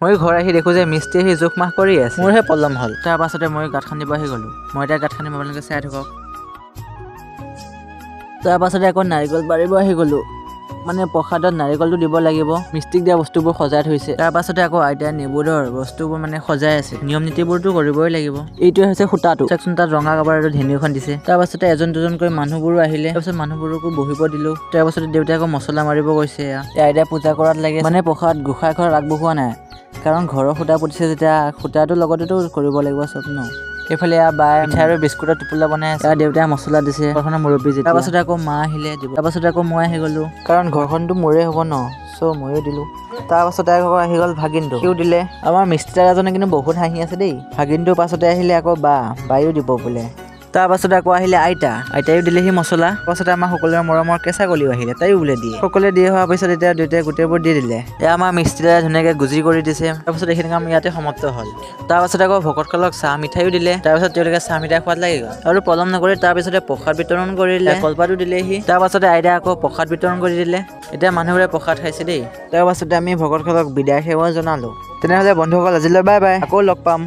মই ঘৰ আহি দেখোঁ যে মিস্ত্ৰী আহি জোখ মাখ কৰি আছে। মোৰহে পলম হ'ল। তাৰ পাছতে মই গাঁত খান্দিব আহি গ'লোঁ। মই এতিয়া গাঁত খান্দিম, আপোনালোকে চাই থাকক। তাৰ পাছতে আকৌ নাৰিকল পাৰিব আহি গ'লোঁ। মানে প্ৰসাদত নাৰিকলটো দিব লাগিব। মিস্ত্ৰীক দিয়া বস্তুবোৰ সজাই থৈছে। তাৰ পাছতে আকৌ আইতাই নেবুদৰ বস্তুবোৰ মানে সজাই আছে। নিয়ম নীতিবোৰতো কৰিবই লাগিব। এইটোৱে হৈছে খুটাটো। চাওকচোন তাত ৰঙা কাপোৰৰ ধেনু এখন দিছে। তাৰ পাছতে এজন দুজনকৈ মানুহবোৰো আহিলে। তাৰপিছত মানুহবোৰকো বহিব দিলোঁ। তাৰ পাছতে দেউতাই আকৌ মছলা মাৰিব গৈছে। আইতাই পূজা কৰাত লাগে। মানে প্ৰসাদ গোঁসাই ঘৰত আগবঢ়োৱা নাই, কাৰণ ঘৰৰ খুটা পুতিছে যেতিয়া খুটাটোৰ লগতেতো কৰিব লাগিব চব ন। এইফালে বাই মিঠাই আৰু বিস্কুটৰ টোপোলা বনাই আছে। দেউতাই মছলা দিছে ঘৰখনৰ মুৰব্বী যেতিয়া। তাৰ পাছতে আকৌ মা আহিলে দিব। তাৰ পাছতে আকৌ মই আহি গ'লোঁ, কাৰণ ঘৰখনতো মোৰে হ'ব ন, চ' ময়ো দিলোঁ। তাৰ পাছতে আকৌ আহি গ'ল ভাগিনটো, সিও দিলে। আমাৰ মিস্ত্ৰী দাদাজনে কিন্তু বহুত হাঁহি আছে দেই। ভাগিনটোৰ পাছতে আহিলে আকৌ বায়ো দিব বোলে। তাৰ পাছতে আকৌ আহিলে আইতাইও দিলেহি মছলা। পাছতে আমাৰ সকলোৰে মৰমৰ কেঁচা কলিও আহিলে, তাইও বোলে দিয়ে। সকলোৱে দি হোৱাৰ পিছত এতিয়া দেউতাই গোটেইবোৰ দি দিলে। এয়া আমাৰ মিস্ত্ৰী দাদাই ধুনীয়াকৈ গুজি কৰি দিছে। তাৰপাছত এইখিনি কাম ইয়াতে সমাপ্ত হ'ল। তাৰ পাছতে আকৌ ভকতসকলক চাহ মিঠাইও দিলে। তাৰপিছত তেওঁলোকে চাহ মিঠাই খোৱাত লাগি গ'ল আৰু পলম নকৰি তাৰ পিছতে প্ৰসাদ বিতৰণ কৰিলে। কলপাতো দিলেহি। তাৰ পাছতে আইতাই আকৌ প্ৰসাদ বিতৰণ কৰি দিলে। এতিয়া মানুহবোৰে প্ৰসাদ খাইছে দেই। তাৰ পাছতে আমি ভকতসকলক বিদায় সেৱা জনালোঁ। তেনেহ'লে বন্ধুসকল আজিলৈ বাই বাই, আকৌ লগ পাম।